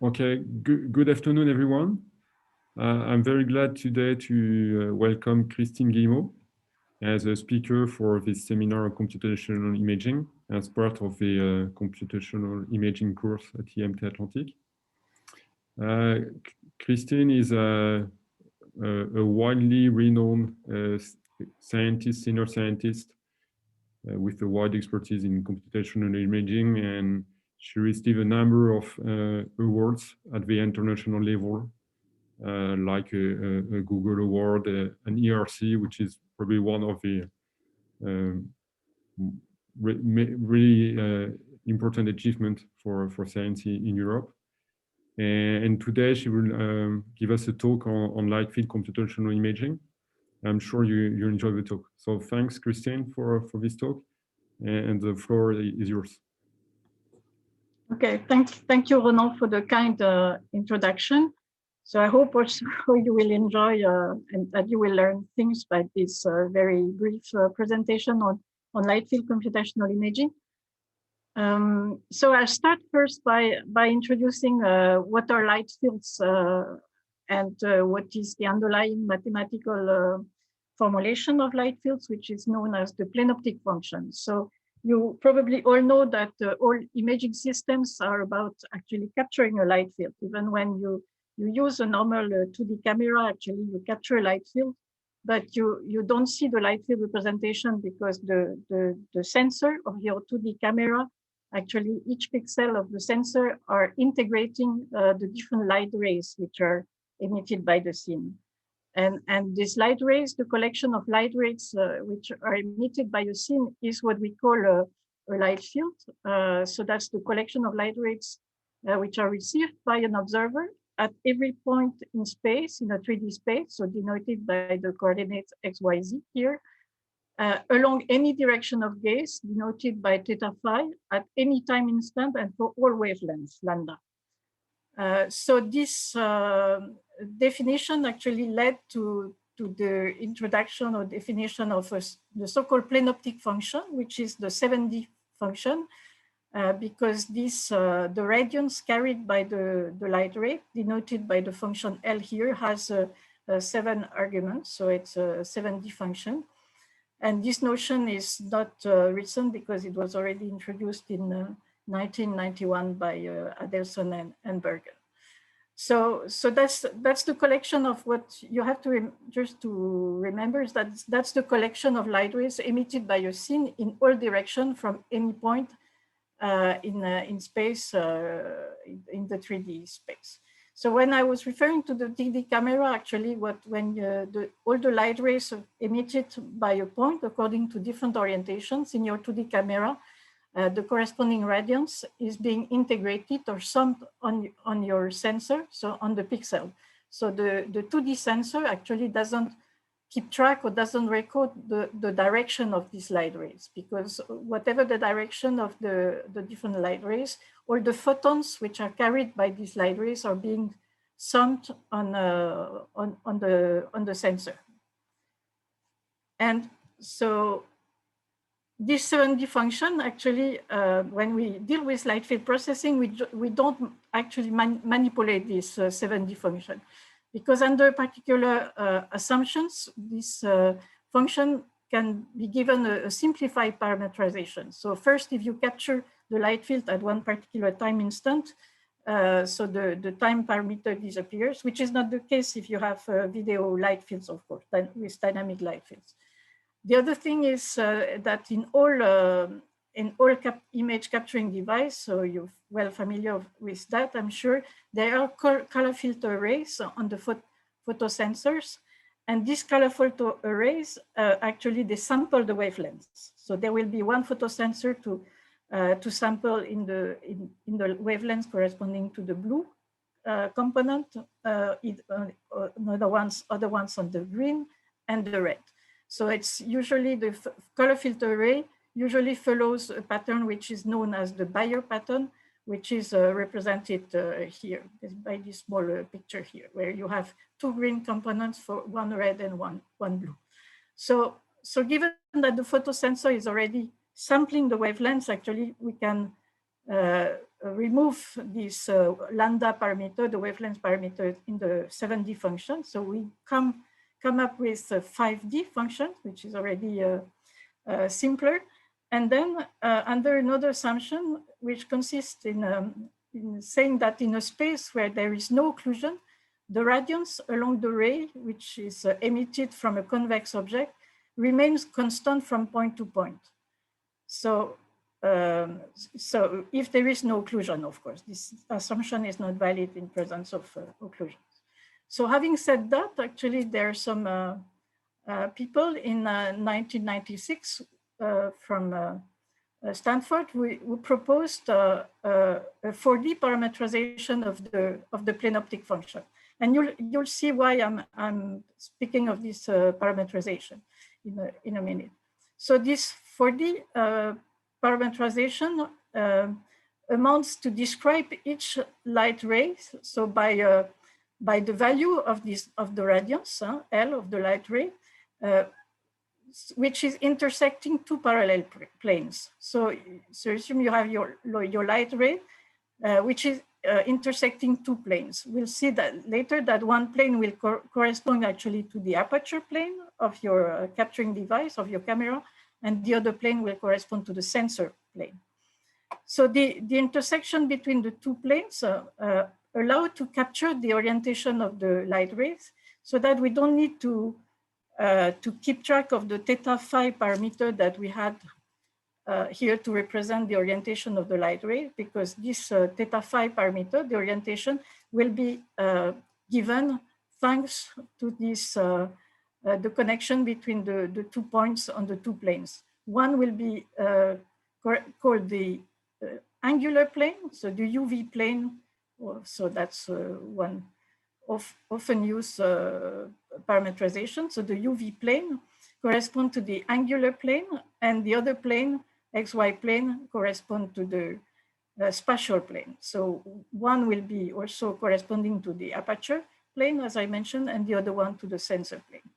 Okay, good afternoon, everyone. I'm very glad today to welcome Christine Guillemot as a speaker for this seminar on computational imaging as part of the computational imaging course at IMT Atlantic. Christine is a widely renowned scientist, senior scientist with a wide expertise in computational imaging, and she received a number of awards at the international level, like a Google Award, an ERC, which is probably one of the really important achievements for science in Europe. And today she will give us a talk on light field computational imaging. I'm sure you enjoy the talk. So thanks, Christine, for this talk. And the floor is yours. Okay, thank you, Ronan, for the kind introduction. So I hope also you will enjoy and that you will learn things by this very brief presentation on light field computational imaging. So I'll start first by introducing what are light fields and what is the underlying mathematical formulation of light fields, which is known as the plane-optic function. So you probably all know that all imaging systems are about actually capturing a light field. Even when you use a normal 2D camera, actually you capture a light field, but you don't see the light field representation because the sensor of your 2D camera, actually each pixel of the sensor are integrating the different light rays which are emitted by the scene. And these light rays, the collection of light rays which are emitted by a scene is what we call a light field. So that's the collection of light rays which are received by an observer at every point in space, in a 3D space, so denoted by the coordinates x, y, z here, along any direction of gaze, denoted by theta phi, at any time instant and for all wavelengths, lambda. So this definition actually led to the introduction or definition of the so-called plane-optic function, which is the 7D function, because this the radiance carried by the light ray, denoted by the function L here, has 7 arguments, so it's a 7D function. And this notion is not recent because it was already introduced in 1991 by Adelson and Bergen. So that's the collection of what you have to just to remember is that that's the collection of light rays emitted by a scene in all directions from any point in space, in the 3D space. So when I was referring to the 3D camera, actually, all the light rays emitted by a point according to different orientations in your 2D camera, the corresponding radiance is being integrated or summed on your sensor, so on the pixel. So the 2D sensor actually doesn't keep track or doesn't record the direction of these light rays, because whatever the direction of the different light rays, or the photons which are carried by these light rays are being summed on the sensor. And so this 7D function, actually, when we deal with light field processing, we don't actually manipulate this 7D function, because under particular assumptions, this function can be given a simplified parameterization. So first, if you capture the light field at one particular time instant, so the time parameter disappears, which is not the case if you have video light fields, of course, with dynamic light fields. The other thing is that in all image capturing device, so you're well familiar with that, I'm sure, there are color filter arrays on the photosensors. And these color filter arrays, actually, they sample the wavelengths. So there will be one photosensor to sample in the wavelengths corresponding to the blue component, other ones on the green and the red. So it's usually the color filter array usually follows a pattern which is known as the Bayer pattern, which is represented here by this small picture here, where you have 2 green components for one red and one blue. So given that the photosensor is already sampling the wavelengths, actually we can remove this lambda parameter, the wavelength parameter in the 7D function. So we come up with a 5D function, which is already simpler. And then under another assumption, which consists in saying that in a space where there is no occlusion, the radiance along the ray, which is emitted from a convex object, remains constant from point to point. So, so if there is no occlusion, of course, this assumption is not valid in presence of occlusions. So having said that, actually there are some people in 1996 from Stanford who proposed a 4D parametrization of the plane optic function. And you'll see why I'm speaking of this parametrization in a minute. So this 4D parametrization amounts to describe each light ray. So by the value of the radiance L of the light ray, which is intersecting two parallel planes. So assume you have your light ray, which is intersecting two planes. We'll see that later that one plane will correspond actually to the aperture plane of your capturing device, of your camera, and the other plane will correspond to the sensor plane. So the intersection between the two planes allow to capture the orientation of the light rays so that we don't need to keep track of the theta phi parameter that we had here to represent the orientation of the light ray, because this theta phi parameter, the orientation, will be given thanks to this the connection between the 2 points on the 2 planes. One will be called the angular plane, so the UV plane. So that's one often used parametrization. So the UV plane corresponds to the angular plane, and the other plane, XY plane, correspond to the spatial plane. So one will be also corresponding to the aperture plane, as I mentioned, and the other one to the sensor plane.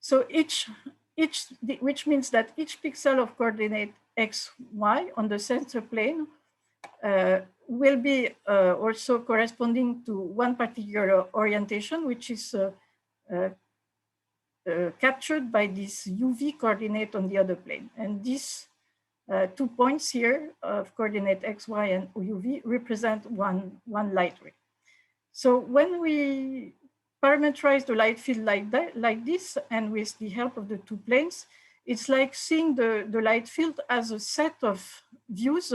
So which means that each pixel of coordinate X, Y on the sensor plane will be also corresponding to one particular orientation, which is captured by this UV coordinate on the other plane. And these 2 points here of coordinate X, Y, and UV represent one light ray. So when we parameterize the light field like this, and with the help of the 2 planes, it's like seeing the light field as a set of views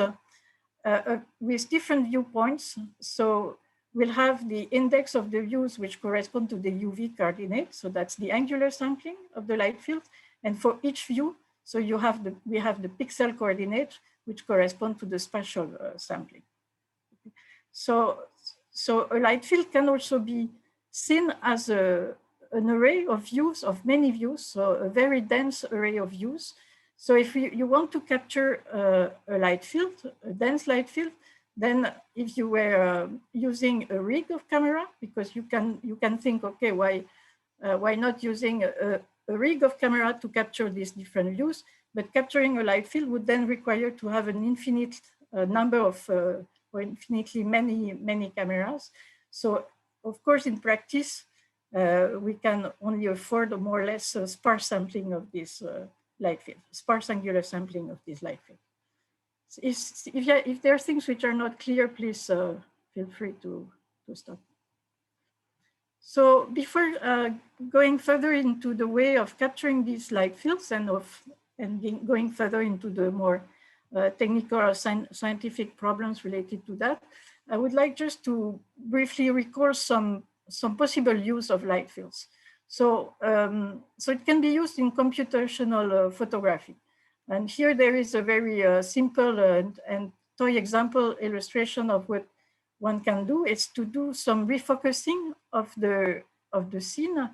with different viewpoints. So we'll have the index of the views which correspond to the UV coordinate. So that's the angular sampling of the light field. And for each view, so we have the pixel coordinate which correspond to the spatial sampling. So a light field can also be seen as an array of views, of many views, so a very dense array of views. So if you want to capture a light field, a dense light field, then if you were using a rig of camera, because you can think, okay, why not using a rig of camera to capture these different views? But capturing a light field would then require to have an infinite number of or infinitely many cameras. So of course, in practice, we can only afford a more or less sparse sampling of this light field, sparse angular sampling of this light field. If there are things which are not clear, please feel free to stop. So before going further into the way of capturing these light fields and going further into the more technical or scientific problems related to that, I would like just to briefly recall some possible use of light fields. So, so it can be used in computational photography. And here there is a very simple and toy example illustration of what one can do. It's to do some refocusing of the scene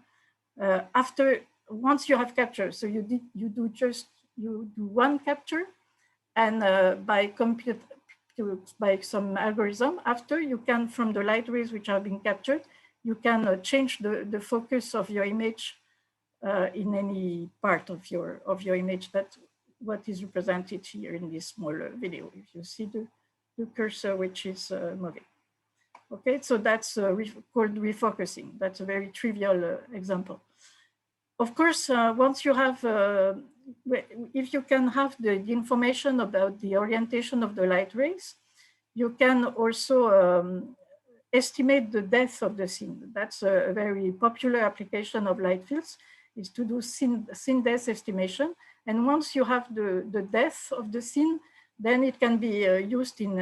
once you have captured. So you do one capture, and by some algorithm, after you can, from the light rays which are being captured, you can change the focus of your image in any part of your image. That's what is represented here in this small video. If you see cursor which is moving. Okay, so that's called refocusing. That's a very trivial example. Of course, once you have, if you can have the information about the orientation of the light rays, you can also estimate the depth of the scene. That's a very popular application of light fields, is to do scene depth estimation. And once you have the depth of the scene, then it can be used in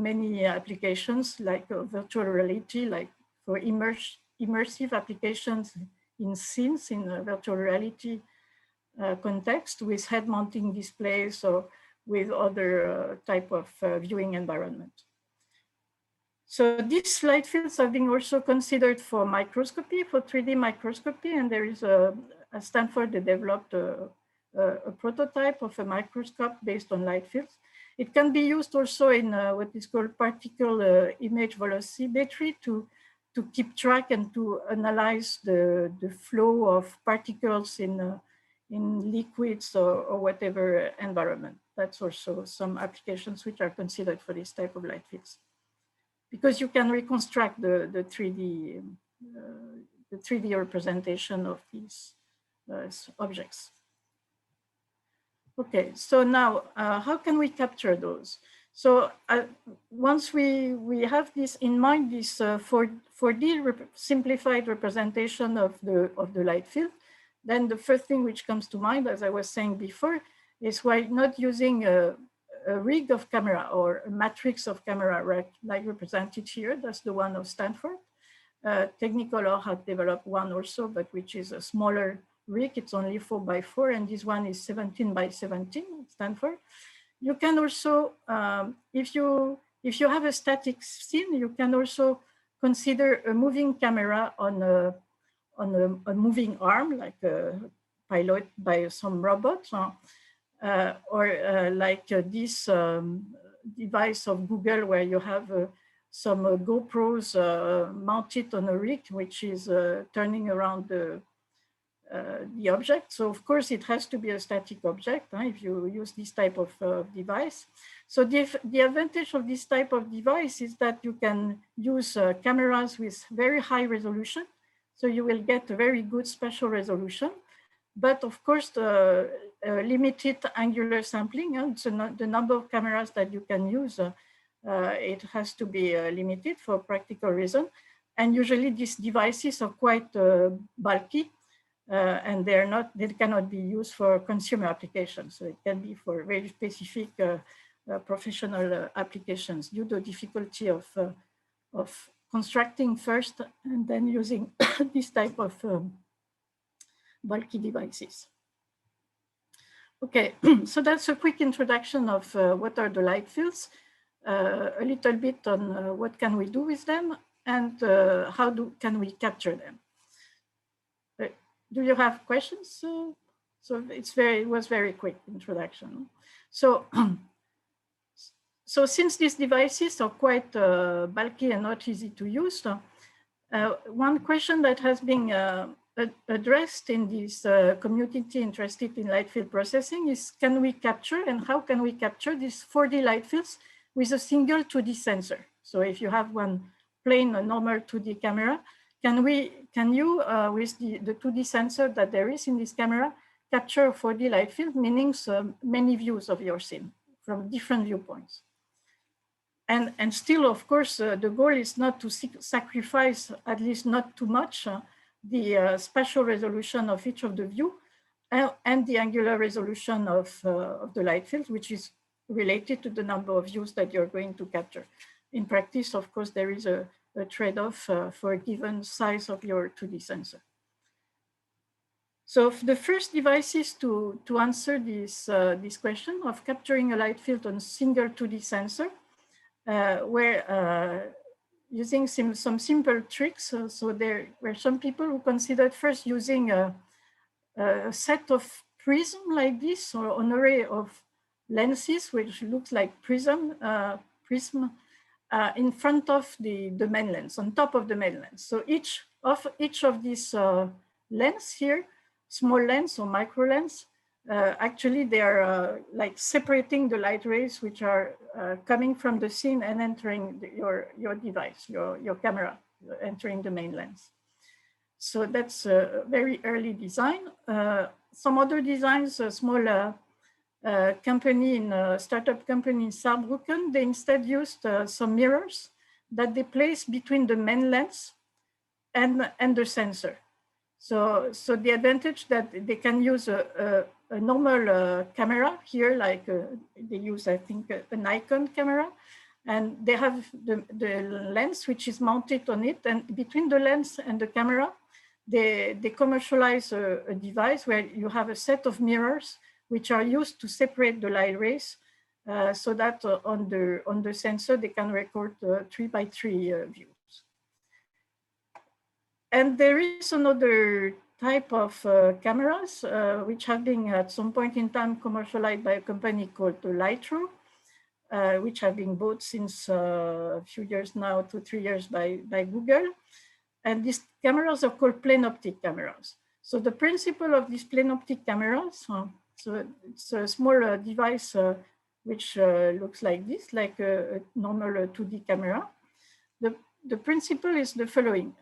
many applications like virtual reality, like for immersive applications in scenes in a virtual reality context with head mounting displays or with other type of viewing environment. So these light fields have been also considered for microscopy, for 3D microscopy, and there is at Stanford, they developed a prototype of a microscope based on light fields. It can be used also in what is called particle image velocimetry to keep track and to analyze the flow of particles in liquids or whatever environment. That's also some applications which are considered for this type of light fields, because you can reconstruct the 3D representation of these objects. Okay, so now how can we capture those? So once we have this in mind, this 4D simplified representation of the light field, then the first thing which comes to mind, as I was saying before, is why not using a rig of camera or a matrix of camera like represented here. That's the one of Stanford. Technicolor had developed one also, but which is a smaller rig. It's only 4x4, and this one is 17x17 Stanford. You can also, if you have a static scene, you can also consider a moving camera on a moving arm, like a pilot by some robots, or like this device of Google where you have some GoPros mounted on a rig, which is turning around the object. So of course it has to be a static object if you use this type of device. So the advantage of this type of device is that you can use cameras with very high resolution. So you will get a very good spatial resolution. But of course, the limited angular sampling, so the number of cameras that you can use, it has to be limited for practical reason. And usually these devices are quite bulky, and they cannot be used for consumer applications. So it can be for very specific professional applications due to the difficulty of constructing first and then using this type of bulky devices. Okay, so that's a quick introduction of what are the light fields, a little bit on what can we do with them, and how can we capture them. Do you have questions? So it was very quick introduction. So, so since these devices are quite bulky and not easy to use, one question that has been addressed in this community interested in light field processing is, can we capture and how can we capture these 4D light fields with a single 2D sensor? So if you have one plain, a normal 2D camera, can you, with the 2D sensor that there is in this camera, capture a 4D light field, meaning many views of your scene from different viewpoints? And still, of course, the goal is not to sacrifice, at least not too much, the spatial resolution of each of the view and the angular resolution of the light field, which is related to the number of views that you're going to capture. In practice, of course, there is a trade-off for a given size of your 2D sensor. So the first devices to answer this question of capturing a light field on a single 2D sensor were using some simple tricks. So there were some people who considered first using a set of prism like this, or an array of lenses, which looks like prism in front of the main lens, on top of the main lens. So each of these lens here, small lens or micro lens, actually they are like separating the light rays which are coming from the scene and entering your device, your camera, entering the main lens. So that's a very early design. Some other designs, a small company in a startup company in Saarbrücken, they instead used some mirrors that they place between the main lens and the sensor. So the advantage that they can use a normal camera here, like they use, I think, a Nikon camera, and they have the lens which is mounted on it, and between the lens and the camera, they commercialize a device where you have a set of mirrors which are used to separate the light rays, so that on the sensor they can record 3x3 views. And there is another type of cameras which have been at some point in time commercialized by a company called Lytro, which have been bought since a few years now, 2-3 years by Google. And these cameras are called plane optic cameras. So the principle of these plane optic cameras, so it's a small device which looks like this, like a normal 2D camera. The principle is the following.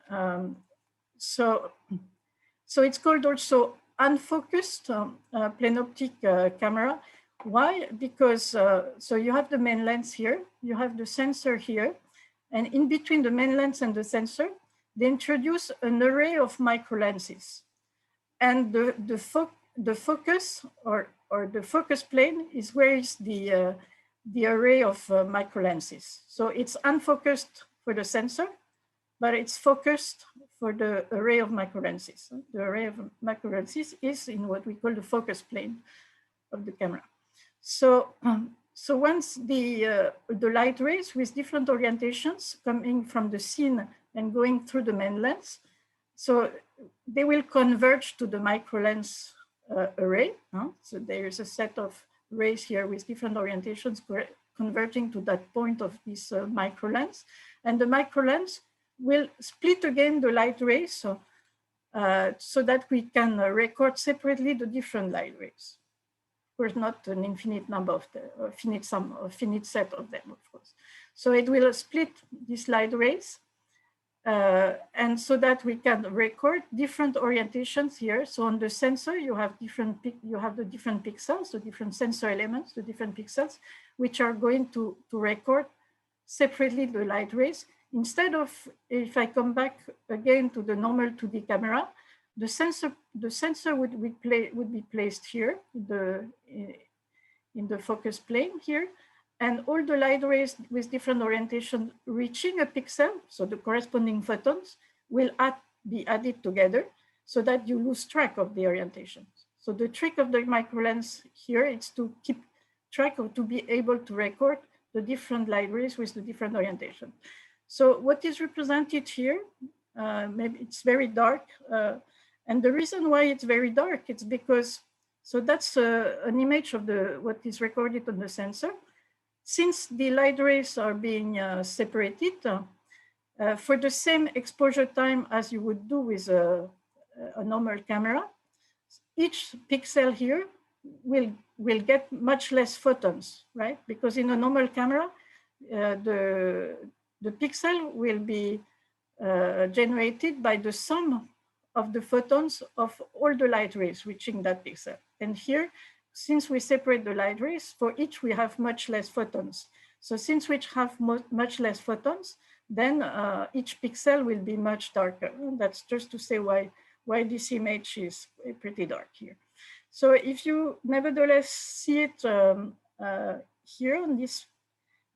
So it's called also unfocused plane optic camera. Why? Because so you have the main lens here, you have the sensor here, and in between the main lens and the sensor, they introduce an array of micro lenses. And the focus or the focus plane is where is the array of micro lenses. So it's unfocused for the sensor, but it's focused for the array of micro lenses. The array of micro lenses is in what we call the focus plane of the camera. So once the light rays with different orientations coming from the scene and going through the main lens, so they will converge to the micro lens array. So there is a set of rays here with different orientations converging to that point of this micro lens, and the micro lens will split again the light rays so that we can record separately the different light rays. Of course, not an infinite number of the finite set of them, of course. So it will split these light rays, and so that we can record different orientations here. So on the sensor, you have the different pixels, the different sensor elements, the different pixels, which are going to record separately the light rays. Instead of, if I come back again to the normal 2D camera, the sensor would be placed here, in the focus plane here, and all the light rays with different orientation reaching a pixel, so the corresponding photons, will be added together so that you lose track of the orientation. So the trick of the micro lens here is to keep track of, to be able to record the different light rays with the different orientation. So what is represented here, maybe it's very dark. And the reason why it's very dark, it's because, so that's an image of what is recorded on the sensor. Since the light rays are being separated, for the same exposure time as you would do with a normal camera, each pixel here will get much less photons, right? Because in a normal camera, the pixel will be generated by the sum of the photons of all the light rays reaching that pixel. And here, since we separate the light rays, for each we have much less photons. So since we have much less photons, then each pixel will be much darker. That's just to say why this image is pretty dark here. So if you nevertheless see it here on this,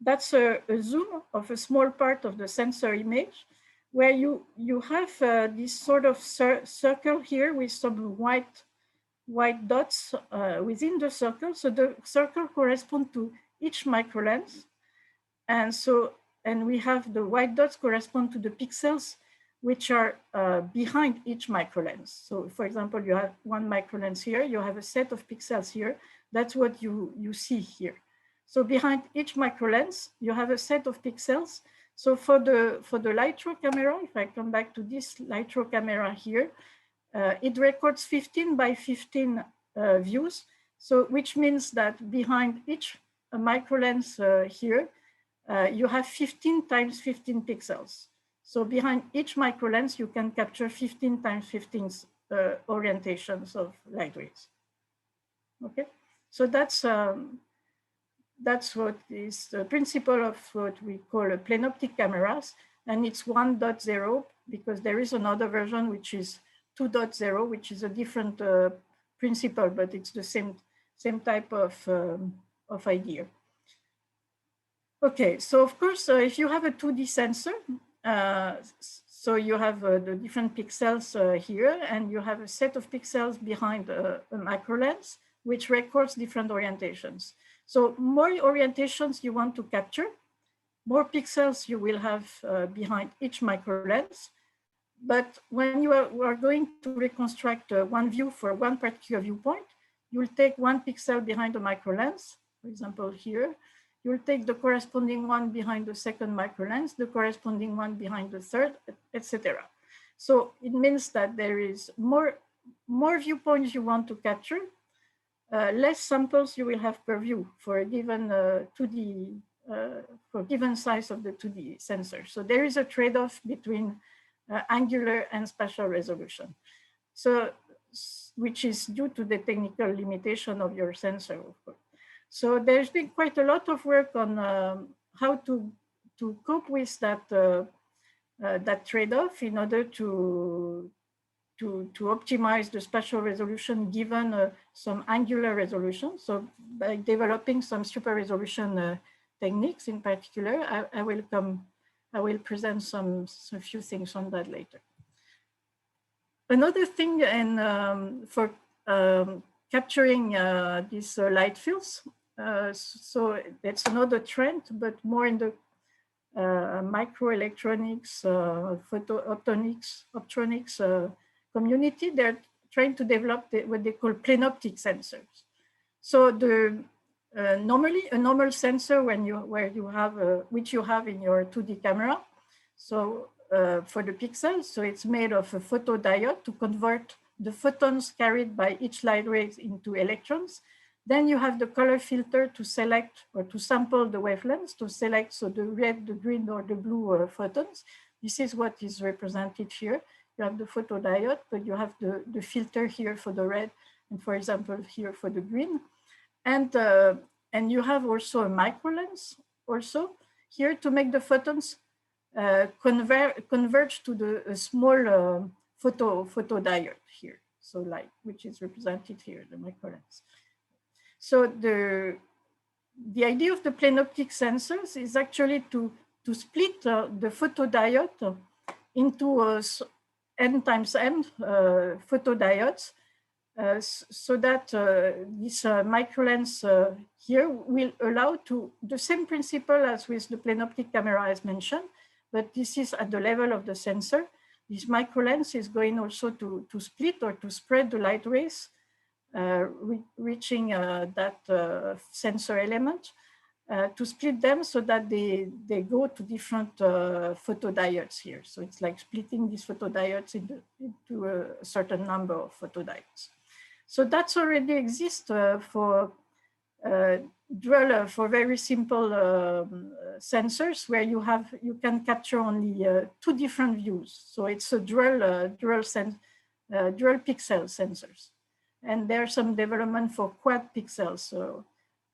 that's a zoom of a small part of the sensor image, where you have this sort of circle here with some white dots within the circle. So the circle corresponds to each microlens. And we have the white dots correspond to the pixels which are behind each microlens. So for example, you have one microlens here, you have a set of pixels here. That's what you see here. So behind each microlens, you have a set of pixels. So for the Lytro camera, if I come back to this Lytro camera here, it records 15 by 15 views. So which means that behind each microlens here, you have 15 times 15 pixels. So behind each microlens, you can capture 15 times 15 orientations of light rays. Okay, so that's what is the principle of what we call a planoptic cameras, and it's 1.0 because there is another version which is 2.0, which is a different principle, but it's the same type of idea. Okay, so of course, if you have a 2D sensor, so you have the different pixels here, and you have a set of pixels behind a macro lens, which records different orientations. So more orientations you want to capture, more pixels you will have behind each micro lens. But when you are going to reconstruct one view for one particular viewpoint, you'll take one pixel behind the micro lens, for example, here. You'll take the corresponding one behind the second micro lens, the corresponding one behind the third, etc. So it means that there is more viewpoints you want to capture, less samples you will have per view for a given 2D, for given size of the 2D sensor. So there is a trade-off between angular and spatial resolution. So, which is due to the technical limitation of your sensor, of course. So there's been quite a lot of work on how to cope with that that trade-off in order to optimize the spatial resolution given some angular resolution. So by developing some super resolution techniques in particular, I will present a few things on that later. Another thing, and for capturing these light fields, so that's another trend, but more in the microelectronics, optronics community. They're trying to develop what they call planoptic sensors. So normally a normal sensor which you have in your 2D camera. So for the pixels, so it's made of a photodiode to convert the photons carried by each light ray into electrons. Then you have the color filter to select or to sample the wavelengths to select, so the red, the green, or the blue photons. This is what is represented here. You have the photodiode, but you have the filter here for the red, and for example, here for the green. And you have also a microlens also here to make the photons converge to the small photodiode here, so light, which is represented here, the microlens. So the idea of the planoptic sensors is actually to split the photodiode into n times n photodiodes, so that this microlens here will allow to the same principle as with the planoptic camera as mentioned, but this is at the level of the sensor. This microlens is going also to split or to spread the light rays, reaching that sensor element, to split them so that they go to different photodiodes here. So it's like splitting these photodiodes into a certain number of photodiodes. So that's already exists for Drell, for very simple sensors where you can capture only two different views. So it's a Drell pixel sensors. And there's some development for quad pixels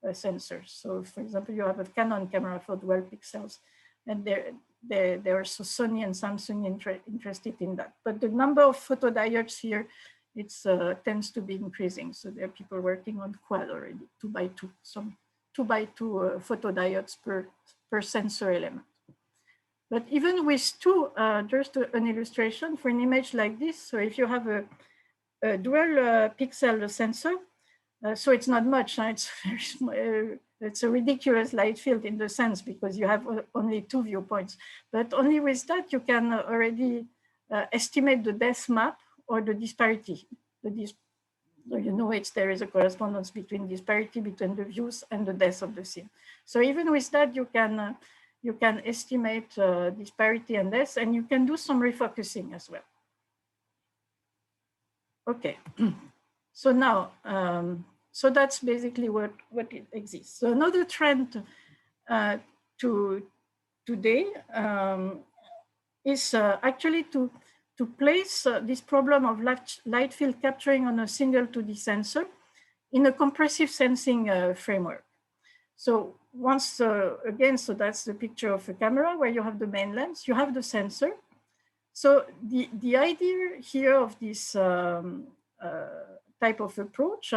sensors. So for example, you have a Canon camera for 12 pixels, and there are so Sony and Samsung interested in that. But the number of photodiodes here, it tends to be increasing. So there are people working on quad already, 2x2, some 2x2 photodiodes per sensor element. But even with two, just an illustration for an image like this. So if you have a dual pixel sensor, so it's not much. It's very small. It's a ridiculous light field in the sense because you have only two viewpoints. But only with that you can already estimate the depth map or the disparity. So you know there is a correspondence between disparity between the views and the depth of the scene. So even with that you can estimate disparity and depth, and you can do some refocusing as well. Okay. So now, so that's basically what it exists. So another trend to today is actually to place this problem of light field capturing on a single 2D sensor in a compressive sensing framework. So once again, so that's the picture of a camera where you have the main lens, you have the sensor. So the idea here of this type of approach,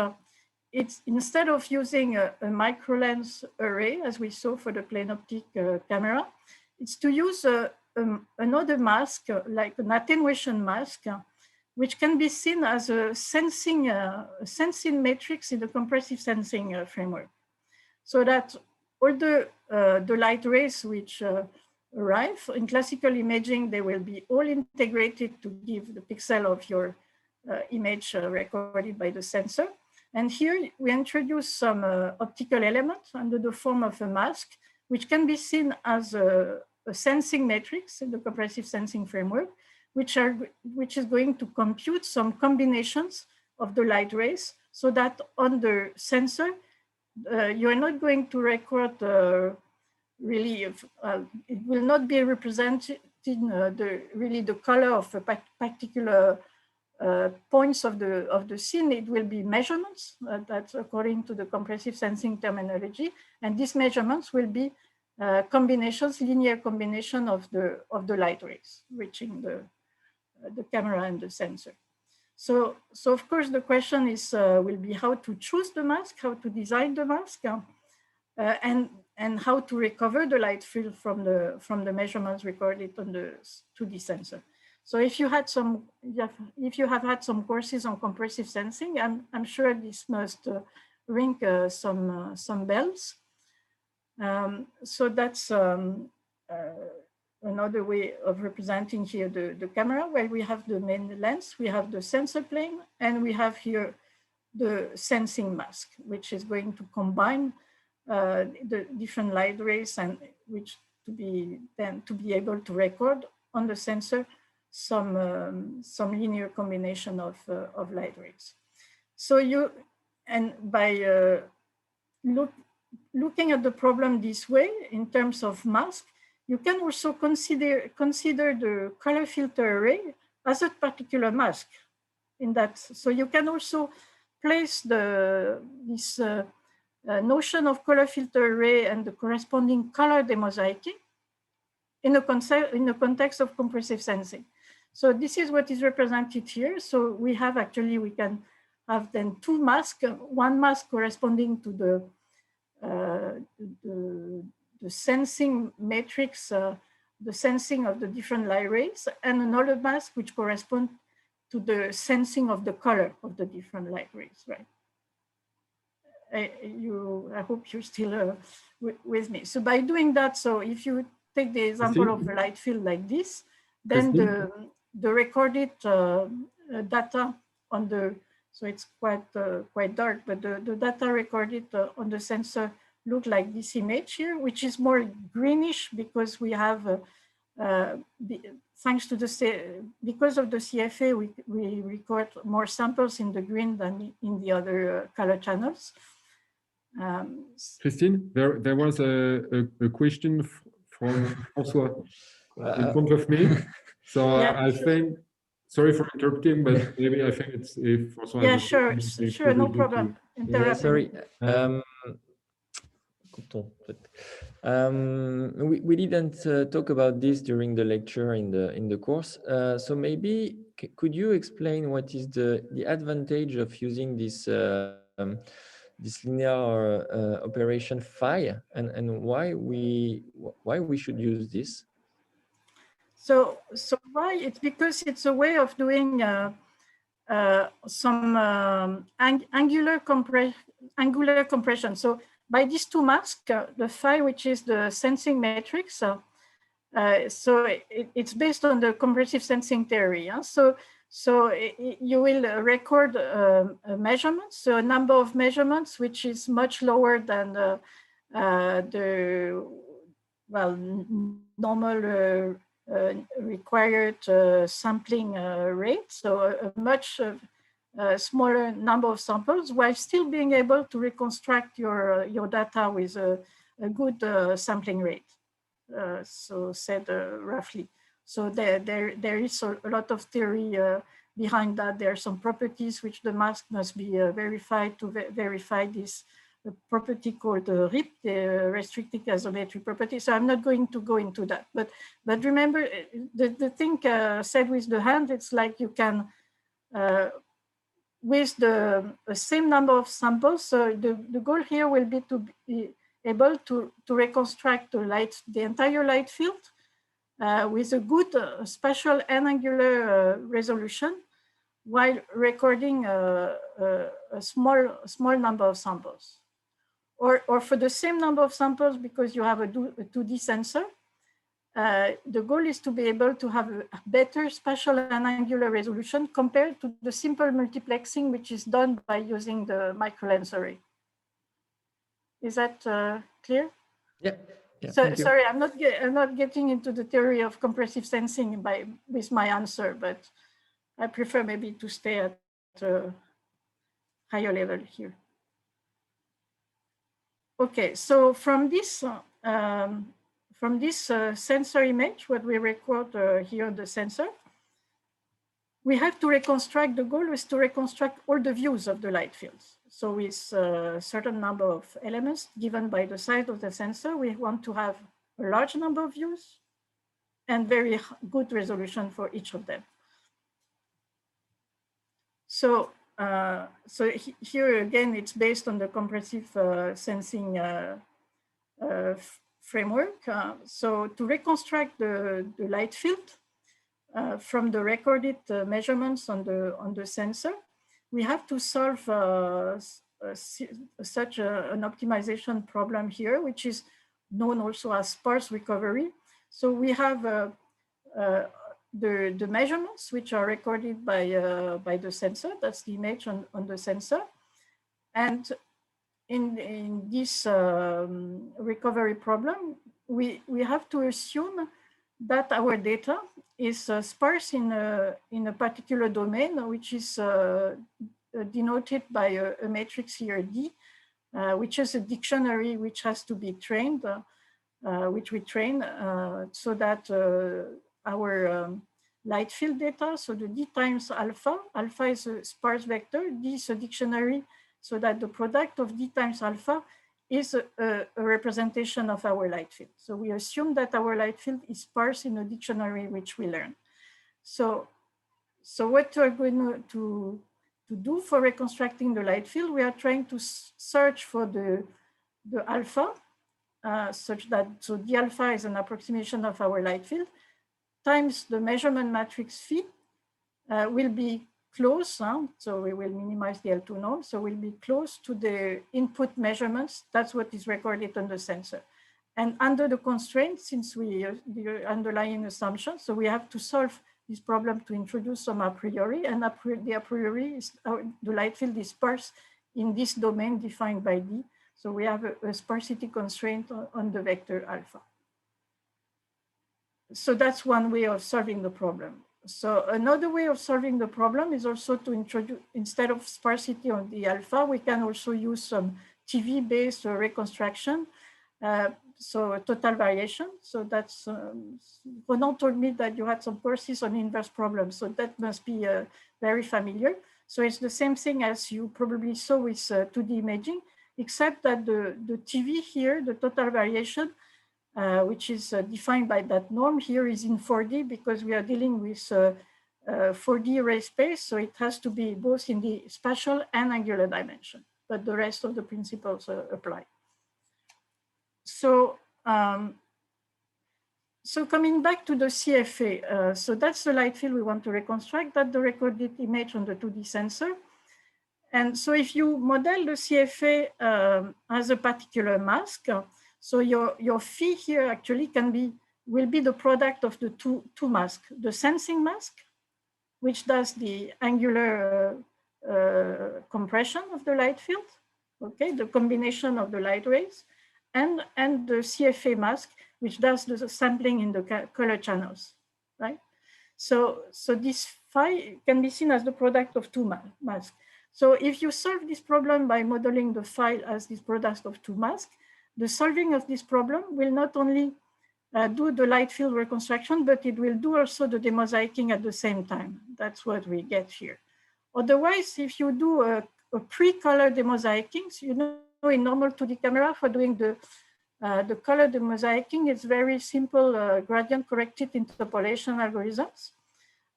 it's instead of using a micro lens array, as we saw for the plane optic camera, it's to use another mask, like an attenuation mask, which can be seen as a sensing matrix in the compressive sensing framework. So that all the light rays which arrive in classical imaging, they will be all integrated to give the pixel of your image recorded by the sensor. And here we introduce some optical elements under the form of a mask, which can be seen as a sensing matrix in the compressive sensing framework, which is going to compute some combinations of the light rays so that on the sensor, you're not going to record really, it will not be represented the color of a particular points of the scene. It will be measurements, that's according to the compressive sensing terminology. And these measurements will be combinations, linear combination of the light rays reaching the camera and the sensor. So of course, the question is will be how to choose the mask, how to design the mask, and how to recover the light field from the measurements recorded on the 2D sensor. So if you have had some courses on compressive sensing, I'm sure this must ring some bells. So that's another way of representing here the camera, where we have the main lens, we have the sensor plane, and we have here the sensing mask, which is going to combine the different light rays and which to be able to record on the sensor some linear combination of light rays. So by looking at the problem this way in terms of mask, you can also consider the color filter array as a particular mask in that. So you can also place this notion of color filter array and the corresponding color demosaicing in the context of compressive sensing. So this is what is represented here. So we can have then two masks, one mask corresponding to the sensing matrix, the sensing of the different light rays, and another mask which corresponds to the sensing of the color of the different light rays, right? I hope you're still with me. So by doing that, so if you take the example of a light field like this, then the recorded data on the, so it's quite dark, but the data recorded on the sensor look like this image here, which is more greenish because we have, thanks to because of the CFA, we record more samples in the green than in the other color channels. Christine, there was a question from François in front of me. So yeah, I think, sorry for interrupting, but maybe I think it's if François. Yeah, sure, no problem. Yeah, sorry. We didn't talk about this during the lecture in the course. So maybe could you explain what is the advantage of using this this linear operation phi, and why we should use this? So why? It's because it's a way of doing some angular compression. So by these two masks, the phi, which is the sensing matrix, so it's based on the compressive sensing theory. Yeah? So you will record measurements, so a number of measurements, which is much lower than the normal required sampling rate. So a much smaller number of samples while still being able to reconstruct your data with a good sampling rate. So said roughly. So there is a lot of theory behind that. There are some properties which the mask must be verified to verify this property called RIP, the restricted isometry property. So I'm not going to go into that. But remember, the thing said with the hand, it's like you can, with the same number of samples, so the goal here will be to be able to reconstruct the entire light field with a good spatial and angular resolution while recording a small number of samples. Or for the same number of samples, because you have a 2D sensor, the goal is to be able to have a better spatial and angular resolution compared to the simple multiplexing, which is done by using the microlens array. Is that clear? Yeah. Yeah, so sorry, I'm not getting into the theory of compressive sensing with my answer, but I prefer maybe to stay at a higher level here. Okay, so from this sensor image, what we record here on the sensor, we have to reconstruct, the goal is to reconstruct all the views of the light fields. So with a certain number of elements given by the size of the sensor, we want to have a large number of views and very good resolution for each of them. So, here again, it's based on the compressive sensing framework. So to reconstruct the light field from the recorded measurements on the sensor, we have to solve such an optimization problem here, which is known also as sparse recovery. So we have the measurements which are recorded by the sensor. That's the image on the sensor. And in this recovery problem, we have to assume that our data is sparse in a particular domain, which is denoted by a matrix here, D, which is a dictionary which has to be trained, which we train so that our light field data, so the D times alpha is a sparse vector, D is a dictionary, so that the product of D times alpha is a representation of our light field. So we assume that our light field is sparse in a dictionary which we learn. So what we're going to do for reconstructing the light field, we are trying to search for the alpha, such that, so the alpha is an approximation of our light field, times the measurement matrix phi will be close, so we will minimize the L2 norm, so we'll be close to the input measurements. That's what is recorded on the sensor. And under the constraints, since the underlying assumption, so we have to solve this problem to introduce some a priori, and the a priori is the light field is sparse in this domain defined by D. So we have a sparsity constraint on the vector alpha. So that's one way of solving the problem. So another way of solving the problem is also to introduce, instead of sparsity on the alpha, we can also use some TV-based reconstruction. So total variation. So that's, Ronan told me that you had some courses on inverse problems. So that must be very familiar. So it's the same thing as you probably saw with 2D imaging, except that the TV here, the total variation, which is defined by that norm here, is in 4D because we are dealing with 4D array space. So it has to be both in the spatial and angular dimension, but the rest of the principles apply. So, so coming back to the CFA, so that's the light field we want to reconstruct, that's the recorded image on the 2D sensor. And so if you model the CFA as a particular mask, so your phi here actually will be the product of the two masks, the sensing mask, which does the angular compression of the light field, okay, the combination of the light rays, and the CFA mask, which does the sampling in the color channels, right? So this phi can be seen as the product of two masks. So if you solve this problem by modeling the phi as this product of two masks, the solving of this problem will not only do the light field reconstruction, but it will do also the demosaicing at the same time. That's what we get here. Otherwise, if you do a pre-color demosaicing, so you know, in normal 2D camera for doing the color demosaicing, it's very simple gradient corrected interpolation algorithms.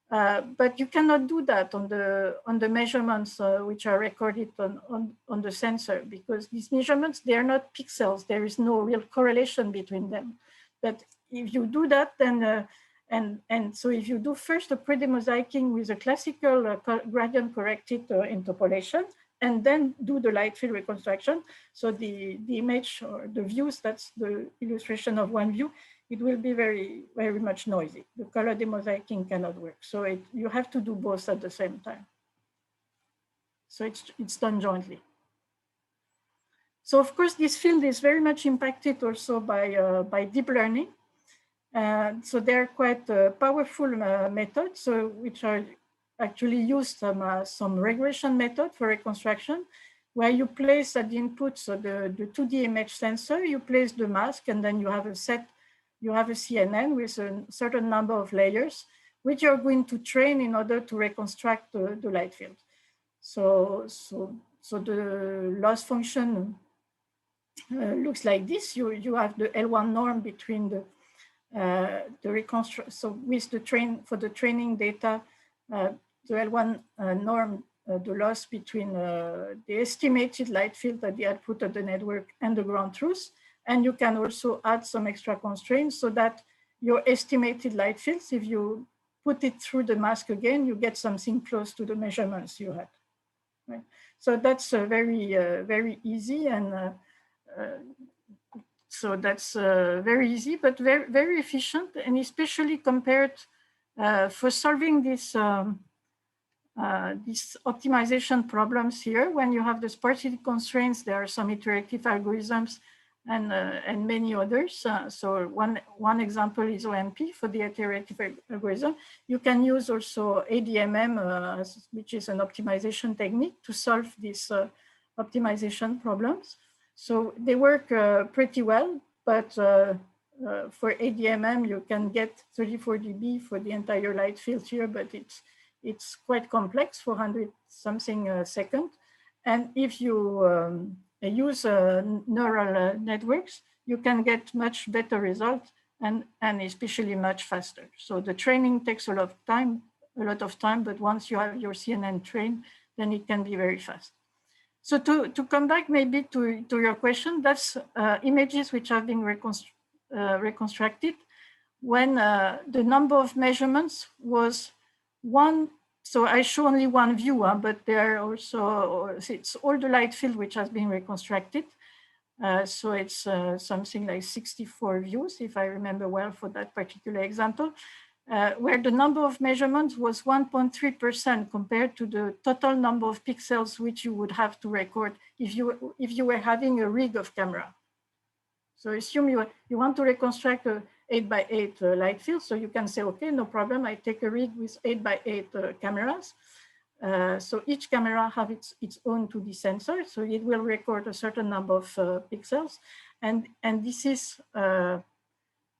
But you cannot do that on the measurements which are recorded on the sensor, because these measurements, they are not pixels. There is no real correlation between them. But if you do that, then and so if you do first a pre-demosaicing with a classical gradient corrected interpolation, and then do the light field reconstruction, so the image or the views, that's the illustration of one view, it will be very, very much noisy. The color demosaicing cannot work. So you have to do both at the same time. So it's done jointly. So of course, this field is very much impacted also by deep learning. So they're quite powerful methods, so which are actually used some regression method for reconstruction, where you place at the input, so the 2D image sensor, you place the mask, and then you have a CNN with a certain number of layers, which you're going to train in order to reconstruct the light field. So the loss function looks like this. You have the L1 norm between the reconstruct. So with the training data, the L1 norm, the loss between the estimated light field at the output of the network and the ground truth. And you can also add some extra constraints so that your estimated light fields, if you put it through the mask again, you get something close to the measurements you had. Right? So that's very easy, and so that's very easy, but very, very efficient, and especially compared for solving these optimization problems here. When you have the sparsity constraints, there are some iterative algorithms and many others. So one example is OMP for the iterative algorithm. You can use also ADMM, which is an optimization technique to solve these optimization problems. So they work pretty well, but for ADMM, you can get 34 dB for the entire light field here, but it's quite complex, 400 something second. And if you use neural networks, you can get much better results and especially much faster. So the training takes a lot of time, but once you have your CNN trained, then it can be very fast. So to come back maybe to your question, that's images which have been reconstructed when the number of measurements was one. So I show only one view, but there are also, it's all the light field which has been reconstructed. So it's something like 64 views, if I remember well, for that particular example, where the number of measurements was 1.3% compared to the total number of pixels which you would have to record if you were having a rig of camera. So assume you want to reconstruct a 8x8 light field, so you can say, okay, no problem, I take a rig with 8x8 cameras. So each camera have its own 2D sensor, so it will record a certain number of pixels. And this is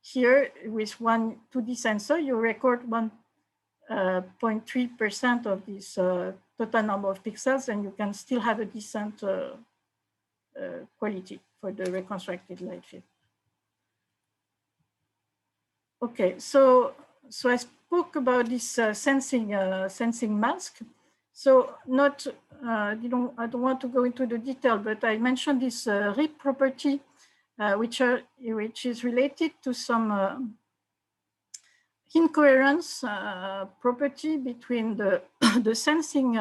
here with one 2D sensor, you record 1.3% of this total number of pixels, and you can still have a decent quality for the reconstructed light field. Okay, so I spoke about this sensing mask. So I don't want to go into the detail, but I mentioned this RIP property, which is related to some incoherence property between the sensing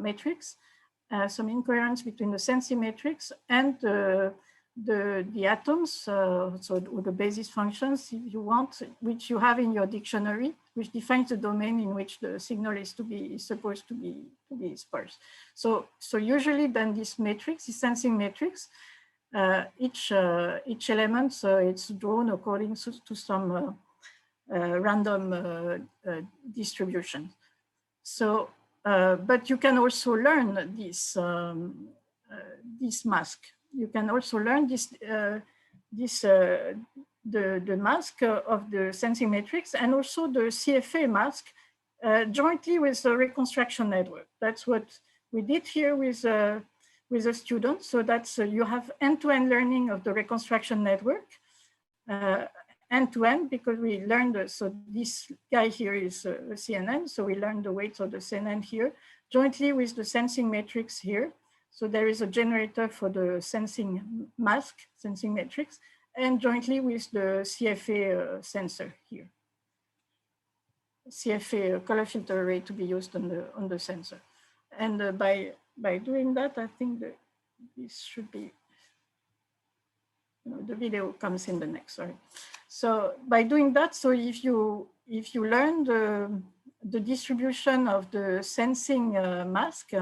matrix, some incoherence between the sensing matrix and the atoms, so the basis functions, if you want, which you have in your dictionary, which defines the domain in which the signal is supposed to be sparse. So usually then this matrix, this sensing matrix, each element, so it's drawn according to some random distribution. So, but you can also learn this this mask. You can also learn this the mask of the sensing matrix and also the CFA mask jointly with the reconstruction network. That's what we did here with a student. So that's you have end-to-end learning of the reconstruction network, end-to-end, because we learned, so this guy here is a CNN, so we learned the weights of the CNN here, jointly with the sensing matrix here. So there is a generator for the sensing mask, sensing matrix, and jointly with the CFA sensor here. CFA color filter array to be used on the sensor. And by doing that, I think that this should be, the video comes in the next, sorry. So by doing that, so if you learn the distribution of the sensing mask,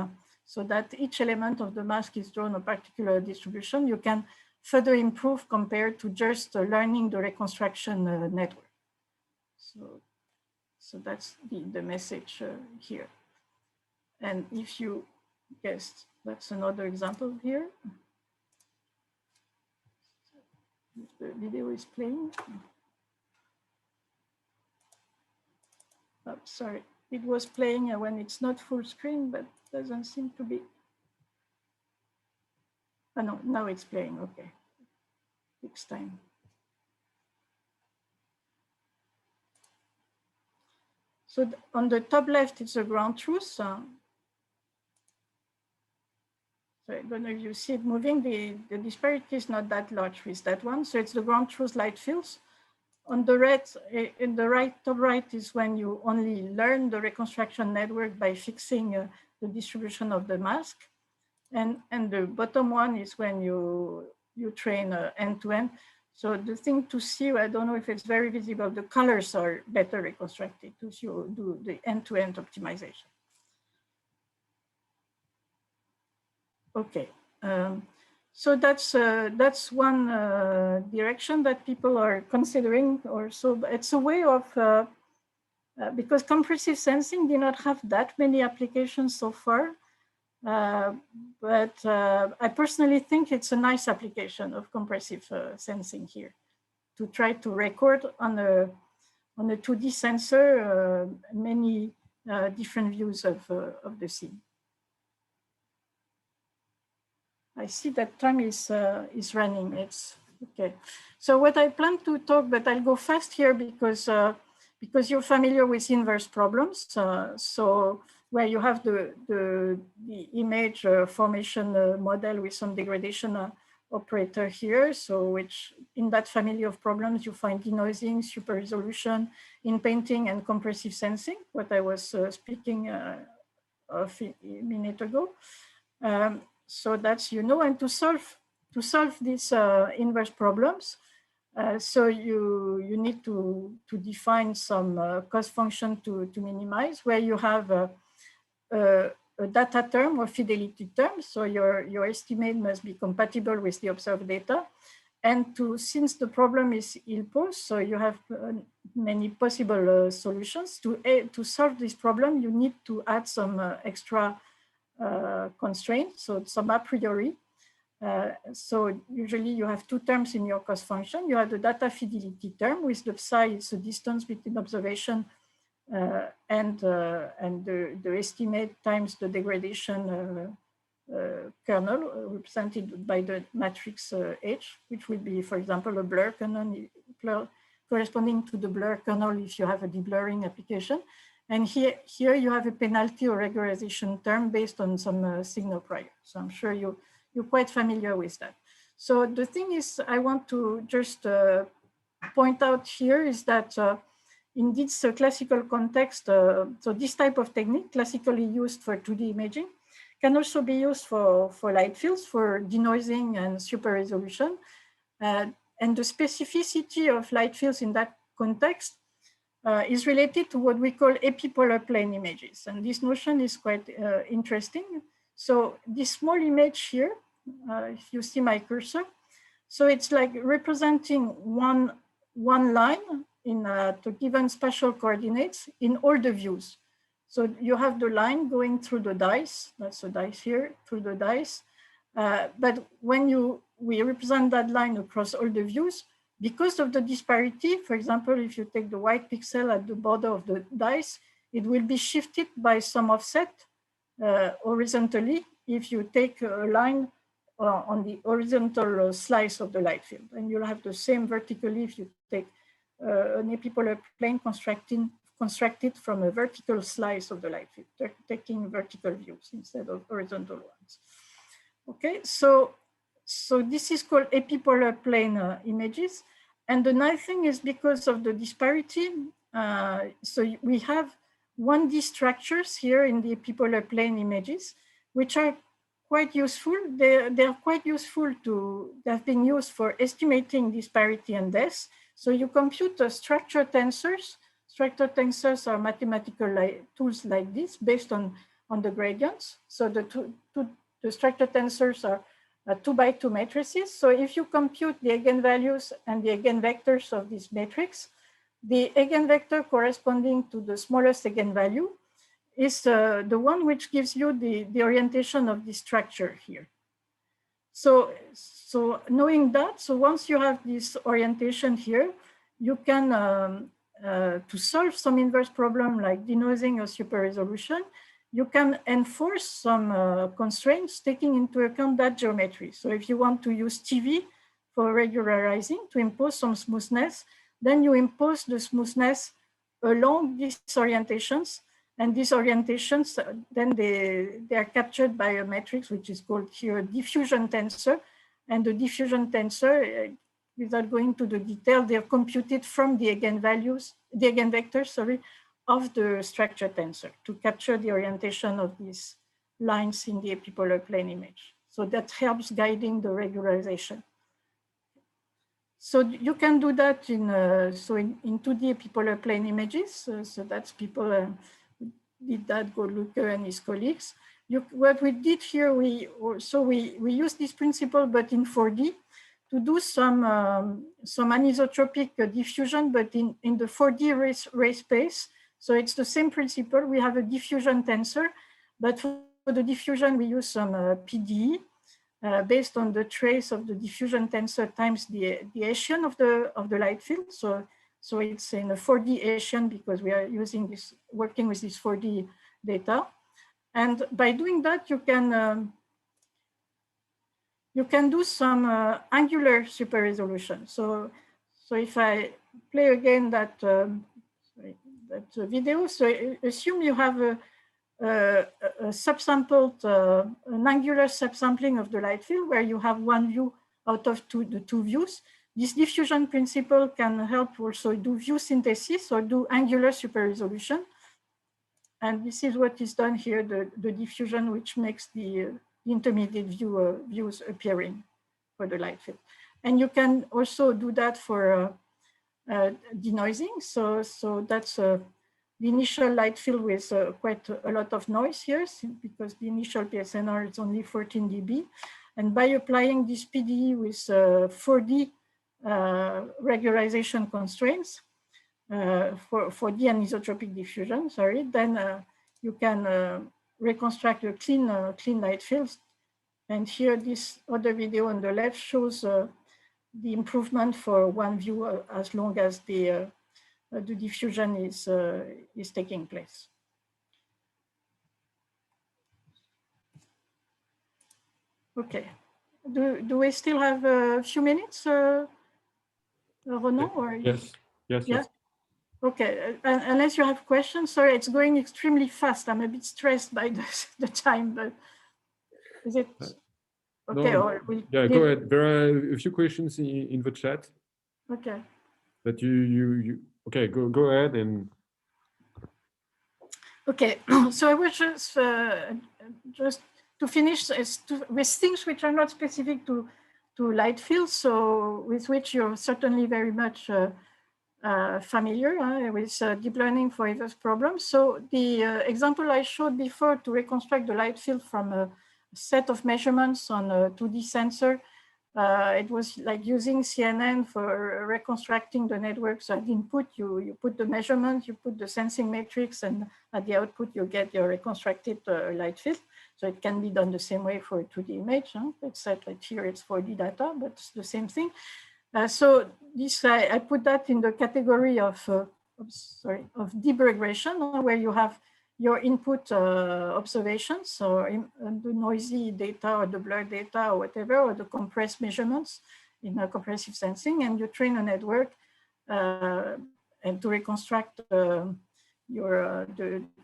so that each element of the mask is drawn a particular distribution, you can further improve compared to just learning the reconstruction network. So that's the message here. And if you guessed, that's another example here. The video is playing. Oh, sorry, it was playing when it's not full screen, but doesn't seem to be. Oh no, now it's playing, okay. Next time. So on the top left, it's a ground truth. So I don't know if you see it moving. The disparity is not that large with that one. So it's the ground truth light fields. On the right, in the top right is when you only learn the reconstruction network by fixing the distribution of the mask. And the bottom one is when you train end-to-end. So the thing to see, I don't know if it's very visible, the colors are better reconstructed to do the end-to-end optimization. Okay, so that's one direction that people are considering, or so it's a way of, because compressive sensing did not have that many applications so far, but I personally think it's a nice application of compressive sensing here, to try to record on a 2D sensor many different views of the scene. I see that time is running. It's okay. So what I plan to talk, but I'll go fast here because you're familiar with inverse problems. So where you have the image formation model with some degradation operator here. So which in that family of problems you find denoising, super resolution, in painting, and compressive sensing. What I was speaking of a minute ago. So that's, and to solve these inverse problems, so you need to define some cost function to minimize, where you have a data term or fidelity term. So your estimate must be compatible with the observed data. And since the problem is ill-posed, so you have many possible solutions. To solve this problem, you need to add some extra constraints, so some a priori. So usually you have two terms in your cost function. You have the data fidelity term with the psi, it's the distance between observation and the estimate times the degradation kernel represented by the matrix H, which will be, for example, a blur kernel corresponding to the blur kernel if you have a deblurring application. And here you have a penalty or regularization term based on some signal prior. So I'm sure you're quite familiar with that. So the thing is, I want to just point out here is that in this classical context, so this type of technique, classically used for 2D imaging, can also be used for light fields, for denoising and super resolution. And the specificity of light fields in that context is related to what we call epipolar plane images. And this notion is quite interesting. So this small image here, if you see my cursor, so it's like representing one line in to given spatial coordinates in all the views. So you have the line going through the dice, that's the dice here, through the dice. But when we represent that line across all the views, because of the disparity, for example, if you take the white pixel at the border of the dice, it will be shifted by some offset horizontally if you take a line on the horizontal slice of the light field. And you'll have the same vertically if you take an epipolar plane constructed from a vertical slice of the light field, taking vertical views instead of horizontal ones. Okay, so this is called epipolar plane images. And the nice thing is because of the disparity, so we have 1D structures here in the epipolar plane images, which are quite useful. They're quite useful they have been used for estimating disparity and depth. So you compute structure tensors. Structure tensors are mathematical tools like this based on the gradients. So the structure tensors are 2x2 matrices. So if you compute the eigenvalues and the eigenvectors of this matrix, the eigenvector corresponding to the smallest eigenvalue is the one which gives you the orientation of the structure here. So knowing that, so once you have this orientation here, you can, to solve some inverse problem like denoising or super resolution, you can enforce some constraints taking into account that geometry. So if you want to use TV for regularizing to impose some smoothness, then you impose the smoothness along these orientations. And these orientations, then they are captured by a matrix, which is called here a diffusion tensor. And the diffusion tensor, without going to the detail, they are computed from the eigenvalues, the eigenvectors, sorry, of the structure tensor to capture the orientation of these lines in the epipolar plane image. So that helps guiding the regularization. So you can do that in 2D epipolar plane images. So that's people did that, Godlucker and his colleagues. What we did here, we use this principle, but in 4D, to do some anisotropic diffusion, but in the 4D ray space. So it's the same principle. We have a diffusion tensor, but for the diffusion, we use some PDE based on the trace of the diffusion tensor times the Hessian of the light field. So it's in a 4D Hessian because we are working with this 4D data. And by doing that, you can do some angular super resolution. So if I play again that video, so assume you have a subsampled, an angular subsampling of the light field where you have one view out of the two views. This diffusion principle can help also do view synthesis or do angular super resolution. And this is what is done here, the diffusion, which makes the intermediate views appearing for the light field. And you can also do that for denoising. So that's the initial light field with quite a lot of noise here because the initial PSNR is only 14 dB. And by applying this PDE with 4D regularization constraints for the anisotropic diffusion, sorry, then you can reconstruct a clean light field. And here, this other video on the left shows the improvement for one view as long as the diffusion is taking place. Okay. Do we still have a few minutes, Renaud? Or yes. Yeah? Okay, unless you have questions, sorry, it's going extremely fast. I'm a bit stressed by the time, but is it okay? No, or yeah, go ahead. There are a few questions in the chat. Okay. But you okay? Go ahead and. Okay, so I was just to finish with things which are not specific to light fields, so with which you're certainly very much familiar with deep learning for inverse problems. So the example I showed before to reconstruct the light field from a set of measurements on a 2D sensor It was like using CNN for reconstructing the network. So at input, you put the measurement, you put the sensing matrix, and at the output, you get your reconstructed light field. So it can be done the same way for a 2D image, except that here it's 4D data, but it's the same thing. So this, I put that in the category of deep regression, where you have your input observations or the noisy data or the blur data or whatever, or the compressed measurements in a compressive sensing, and you train a network and to reconstruct the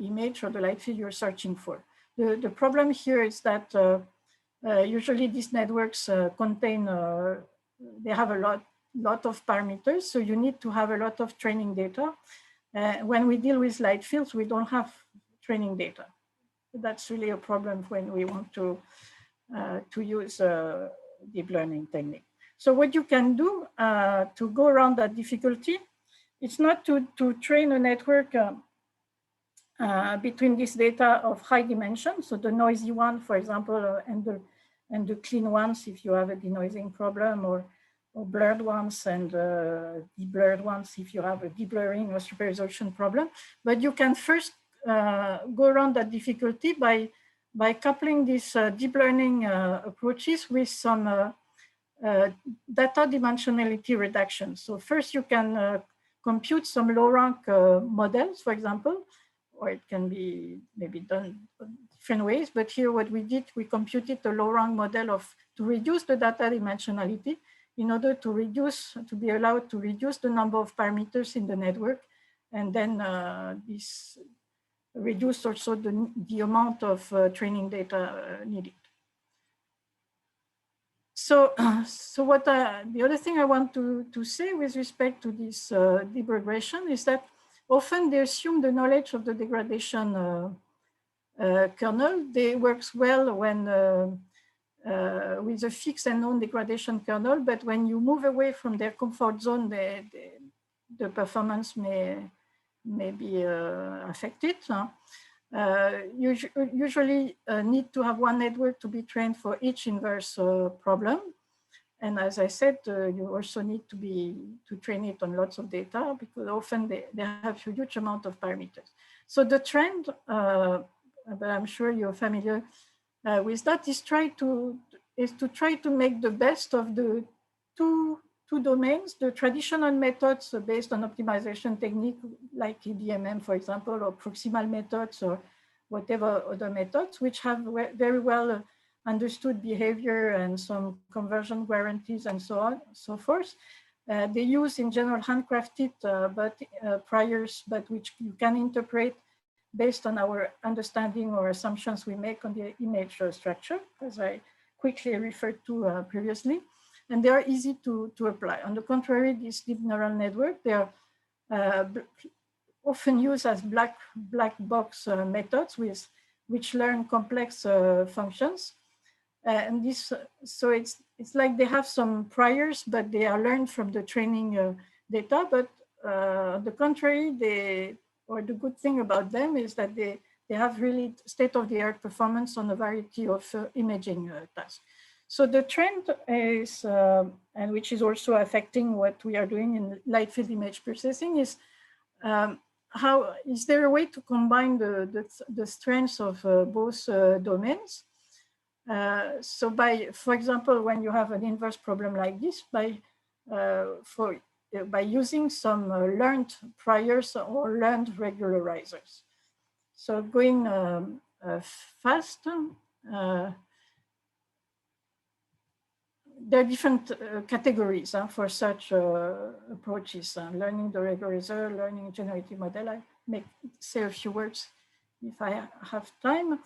image or the light field you're searching for. The problem here is that usually these networks contain, they have a lot of parameters, so you need to have a lot of training data. When we deal with light fields, we don't have training data. That's really a problem when we want to use deep learning technique. So what you can do to go around that difficulty, it's not to train a network between this data of high dimension, so the noisy one, for example, and the clean ones if you have a denoising problem, or blurred ones and deblurred ones if you have a deblurring or super resolution problem. But you can first go around that difficulty by coupling these deep learning approaches with some data dimensionality reduction. So first you can compute some low rank models, for example, or it can be maybe done different ways. But here what we did, we computed a low rank model to reduce the data dimensionality in order to be allowed to reduce the number of parameters in the network. And then this reduce also the amount of training data needed. So, the other thing I want to say with respect to this deep regression is that often they assume the knowledge of the degradation kernel. They works well when with a fixed and known degradation kernel, but when you move away from their comfort zone, the performance may be affected. Usually need to have one network to be trained for each inverse problem. And as I said, you also need to train it on lots of data, because often they have a huge amount of parameters. So the trend, but I'm sure you're familiar with that, is to try to make the best of the two domains, the traditional methods based on optimization technique like EDMM, for example, or proximal methods or whatever other methods, which have very well understood behavior and some conversion guarantees and so on, so forth. They use in general handcrafted priors, but which you can interpret based on our understanding or assumptions we make on the image structure, as I quickly referred to previously. And they are easy to apply. On the contrary, these deep neural network, they are often used as black box methods which learn complex functions. And this, so it's like they have some priors, but they are learned from the training data. But on the contrary, the good thing about them is that they have really state-of-the-art performance on a variety of imaging tasks. So the trend is, and which is also affecting what we are doing in light field image processing, is how is there a way to combine the strengths of both domains? So for example, when you have an inverse problem like this, by using some learned priors or learned regularizers. So going fast, there are different categories for such approaches. Learning the regularizer, learning generative model. I may say a few words if I have time.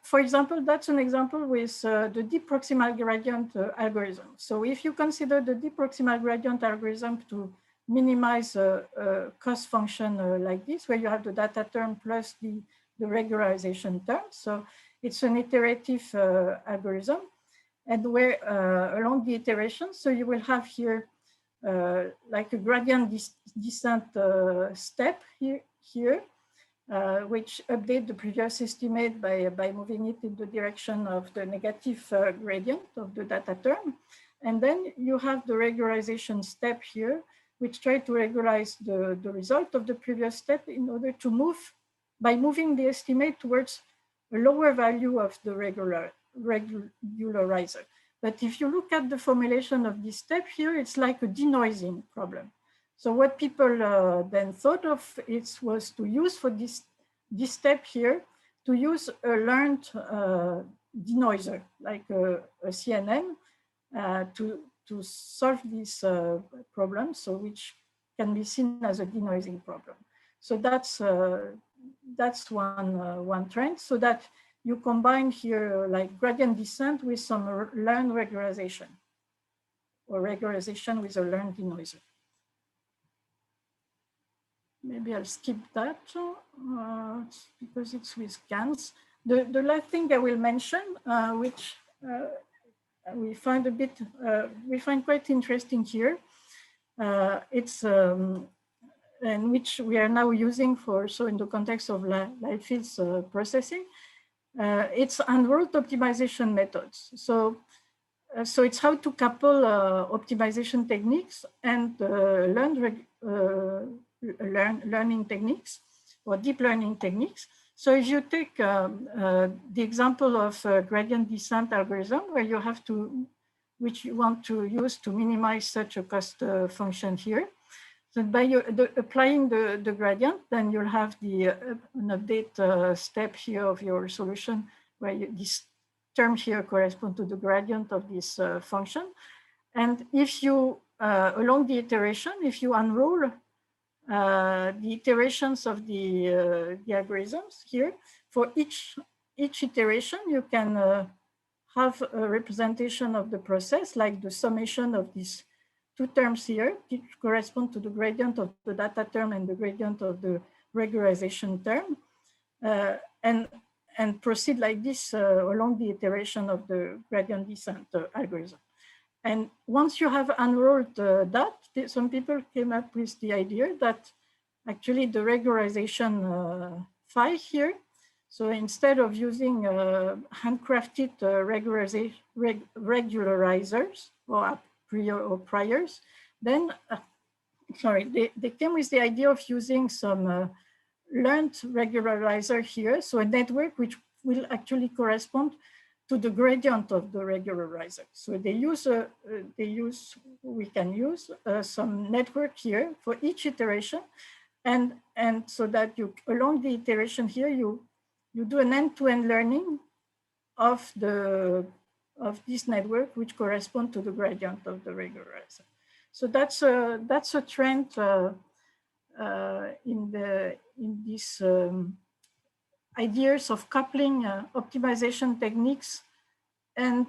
For example, that's an example with the deep proximal gradient algorithm. So if you consider the deep proximal gradient algorithm to minimize a cost function like this, where you have the data term plus the regularization term. So it's an iterative algorithm. And where along the iteration, so you will have here like a gradient descent step here, which update the previous estimate by moving it in the direction of the negative gradient of the data term. And then you have the regularization step here, which try to regularize the result of the previous step in order to move, by moving the estimate towards a lower value of the regularizer. But if you look at the formulation of this step here, it's like a denoising problem. So what people then thought of was to use for this step here, to use a learned denoiser, like a CNN, to solve this problem, so which can be seen as a denoising problem. So that's one trend, so that you combine here like gradient descent with some learned regularization, or regularization with a learned denoiser. Maybe I'll skip that because it's with GANs. The last thing I will mention, which we find we find quite interesting here, it's and which we are now using for, so in the context of light fields processing, it's unrolled optimization methods. So it's how to couple optimization techniques and learning techniques, or deep learning techniques. So if you take the example of gradient descent algorithm, where you have to, which you want to use to minimize such a cost function here. So by applying the gradient, then you'll have an update step here of your solution, where this term here corresponds to the gradient of this function. And if you, along the iteration, if you unroll the iterations of the algorithms here, for each iteration, you can have a representation of the process, like the summation of these two terms here, which correspond to the gradient of the data term and the gradient of the regularization term, and proceed like this along the iteration of the gradient descent algorithm. And once you have unrolled that, some people came up with the idea that actually the regularization phi here, so instead of using handcrafted regularizers or priors, then, they came with the idea of using some learned regularizer here, so a network which will actually correspond to the gradient of the regularizer. So we can use some network here for each iteration, and so that you, along the iteration here, you do an end-to-end learning of this network, which correspond to the gradient of the regularizer. So that's a trend in these ideas of coupling optimization techniques and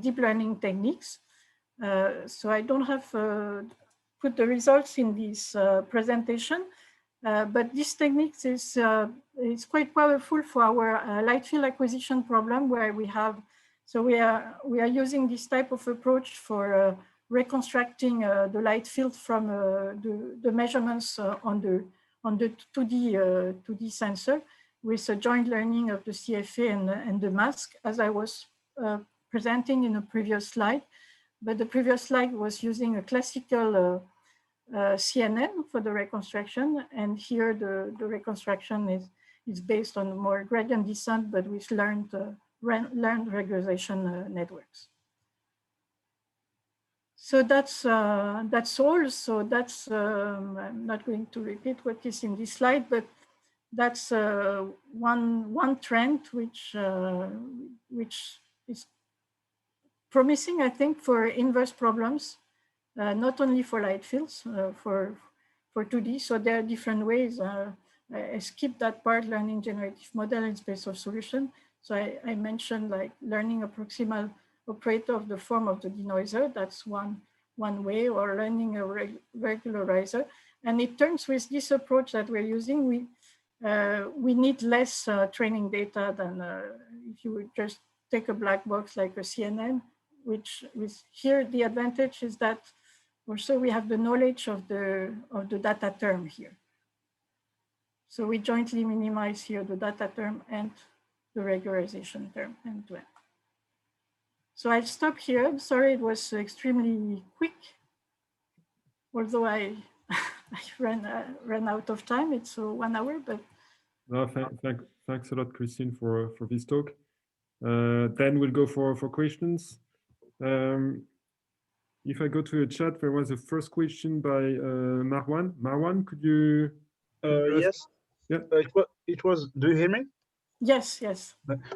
deep learning techniques. So I don't have put the results in this presentation, but this technique is quite powerful for our light field acquisition problem, where we are using this type of approach for reconstructing the light field from the measurements on the 2D sensor, with a joint learning of the CFA and the mask, as I was presenting in a previous slide. But the previous slide was using a classical CNN for the reconstruction, and here the reconstruction is based on more gradient descent, but with learned regularization networks. So that's all. So that's I'm not going to repeat what is in this slide, but that's one trend which is promising, I think, for inverse problems, not only for light fields, for 2D. So there are different ways. I skipped that part, learning generative model in space of solution. So I mentioned like learning a proximal operator of the form of the denoiser. That's one way, or learning a regularizer. And it turns with this approach that we're using, we need less training data than if you would just take a black box like a CNN, which with here the advantage is that also we have the knowledge of the data term here. So we jointly minimize here the data term and the regularization term end to end. So I'll stop here. I'm sorry it was extremely quick, although I I ran out of time. It's 1 hour, but No, thanks a lot, Christine, for this talk. Then we'll go for questions. If I go to the chat, there was a first question by Marwan. Marwan, could you Yes. Yeah. It was. Do you hear me? yes, yes.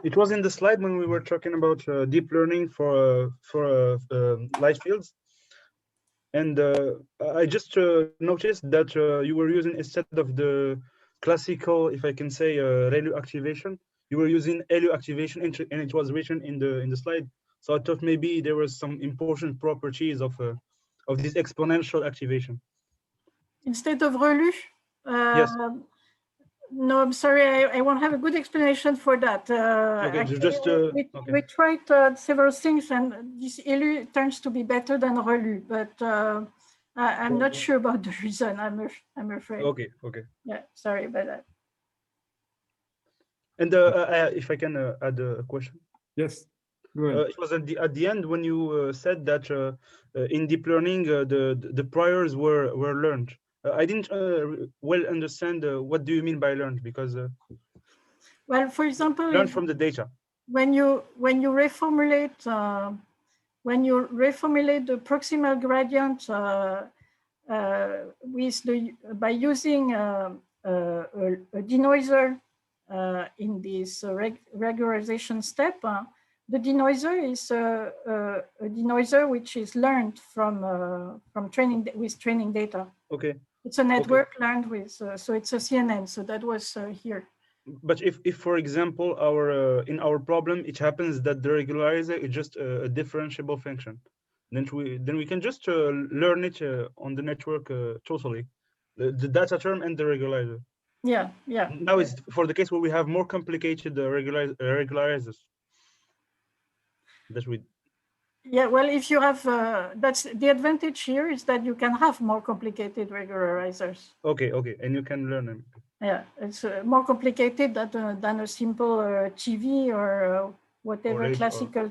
It was in the slide when we were talking about deep learning for light fields, and I just noticed that you were using, instead of the classical, if I can say, ReLU activation, you were using LU activation, and it was written in the slide. So I thought maybe there was some important properties of this exponential activation. Instead of ReLU, Yes. no, I'm sorry, I won't have a good explanation for that. Okay, Actually, just okay. we tried several things, and this ELU turns to be better than ReLU, but I'm not sure about the reason. I'm afraid. Okay, okay. Yeah, sorry about that. And if I can add a question. Yes, go ahead. It was at the end when you said that in deep learning the priors were learned. I didn't well understand what do you mean by learned, because Well, for example, learned from the data. when you reformulate the proximal gradient by using a denoiser in this regularization step, the denoiser is a denoiser which is learned from training data. Okay. It's a network learned with, so it's a CNN. So that was here. But if for example our in our problem it happens that the regularizer is just a differentiable function, then we can just learn it on the network totally, the data term and the regularizer. Yeah, yeah. Now it's for the case where we have more complicated regularizers that we. Yeah, well, if you have, that's the advantage here, is that you can have more complicated regularizers. Okay, okay, and you can learn them. Yeah, it's more complicated than a simple TV or whatever classical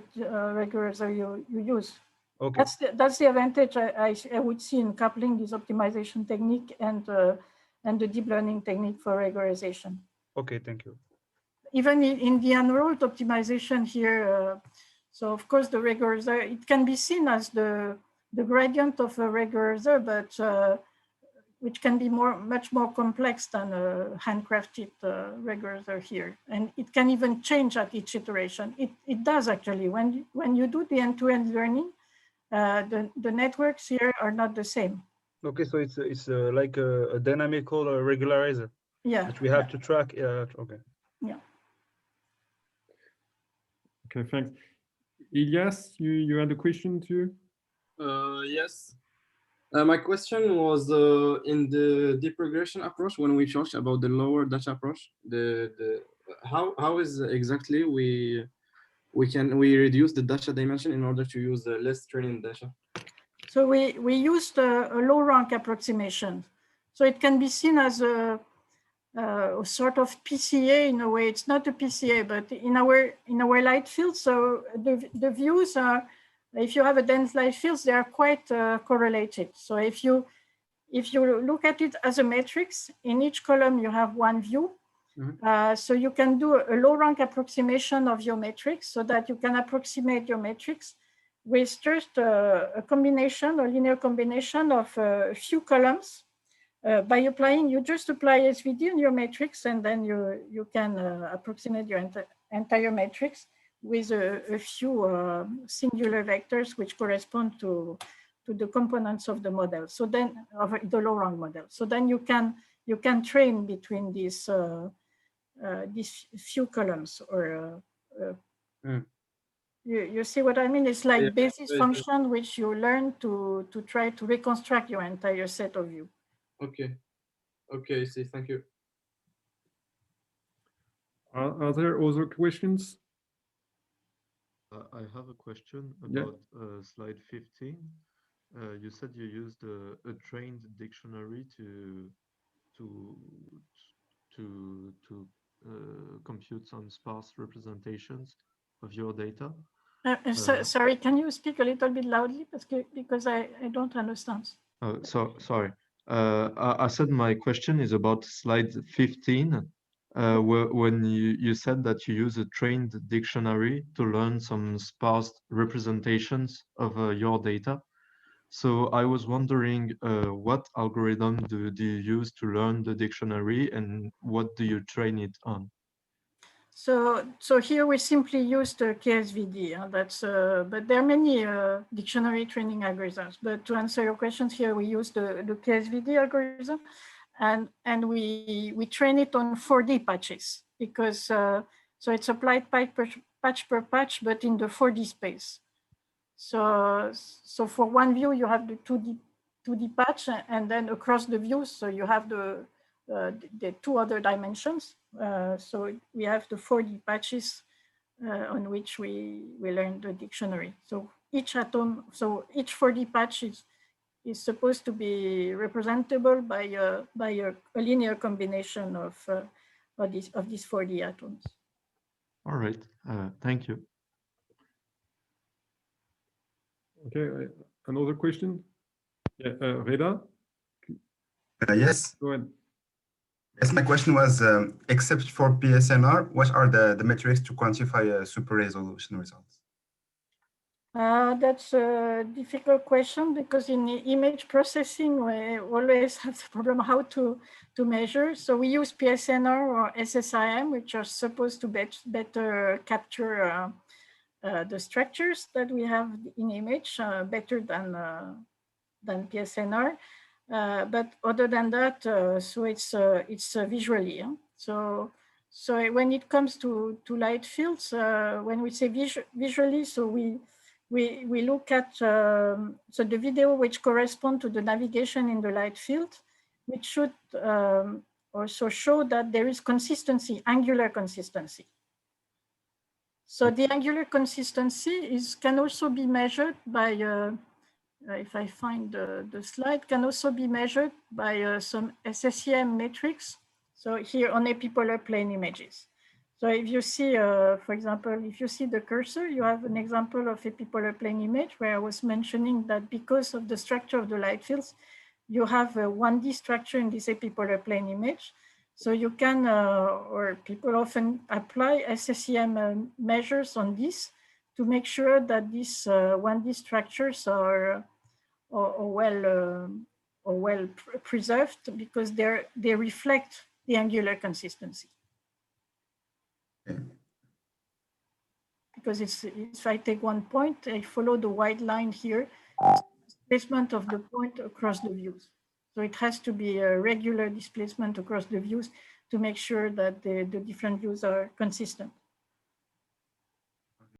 regularizer you use. Okay. That's the advantage I would see in coupling this optimization technique and the deep learning technique for regularization. Okay, thank you. Even in the unrolled optimization here, so of course the regularizer, it can be seen as the gradient of a regularizer, but which can be much more complex than a handcrafted regularizer here, and it can even change at each iteration. It does actually when you do the end-to-end learning. The networks here are not the same. Okay, so it's like a dynamical regularizer. Yeah. That we have to track. Okay. Yeah. Okay, thanks. Ilias, you had a question too? Yes. My question was in the deep regression approach, when we talked about the lower data approach, how is exactly we reduce the data dimension in order to use less training data? So we used a low rank approximation. So it can be seen as a sort of PCA in a way. It's not a PCA, but in our light field. So the views are, if you have a dense light fields, they are quite correlated. So if you look at it as a matrix, in each column you have one view. So you can do a low rank approximation of your matrix, so that you can approximate your matrix with just a combination, a linear combination of a few columns. By applying, you just apply SVD in your matrix, and then you can approximate your entire matrix with a few singular vectors which correspond to the components of the model. So then, of the low rank model. So then you can train between these few columns, or you see what I mean? It's like basis function which you learn to try to reconstruct your entire set of view. Okay. Okay, I see. Thank you. Are there other questions? I have a question about slide 15. You said you used a trained dictionary to compute some sparse representations of your data. Sorry, can you speak a little bit loudly because I don't understand. Sorry. I said my question is about slide 15, when you said that you use a trained dictionary to learn some sparse representations of your data. So I was wondering, what algorithm do you use to learn the dictionary, and what do you train it on? So here we simply use the KSVD. But there are many dictionary training algorithms. But to answer your questions here, we use the KSVD algorithm, and we train it on 4D patches because so it's applied patch per patch, but in the 4D space. So for one view you have the 2D patch, and then across the views, so you have the two other dimensions. So we have the 4D patches on which we learn the dictionary. So each atom, so each 4D patch is supposed to be representable by a linear combination of these 4D atoms. All right, thank you. Okay, another question? Yeah, Reda? Yes. Go ahead. Yes, my question was, except for PSNR, what are the metrics to quantify super resolution results? That's a difficult question because in image processing, we always have the problem how to measure. So we use PSNR or SSIM, which are supposed to better capture the structures that we have in image better than PSNR. But other than that, so it's visually. Yeah? So when it comes to light fields, when we say visually, so we look at so the video which correspond to the navigation in the light field, which should also show that there is consistency, angular consistency. So the angular consistency can also be measured by, if I find the slide, can also be measured by some SSEM metrics. So here on epipolar plane images. So if you see, for example, if you see the cursor, you have an example of epipolar plane image where I was mentioning that because of the structure of the light fields, you have a 1D structure in this epipolar plane image. So you can, or people often apply SSEM measures on this to make sure that these 1D structures are well preserved because they reflect the angular consistency. Okay. Because if I take one point, I follow the white line here, displacement of the point across the views. So it has to be a regular displacement across the views to make sure that the different views are consistent.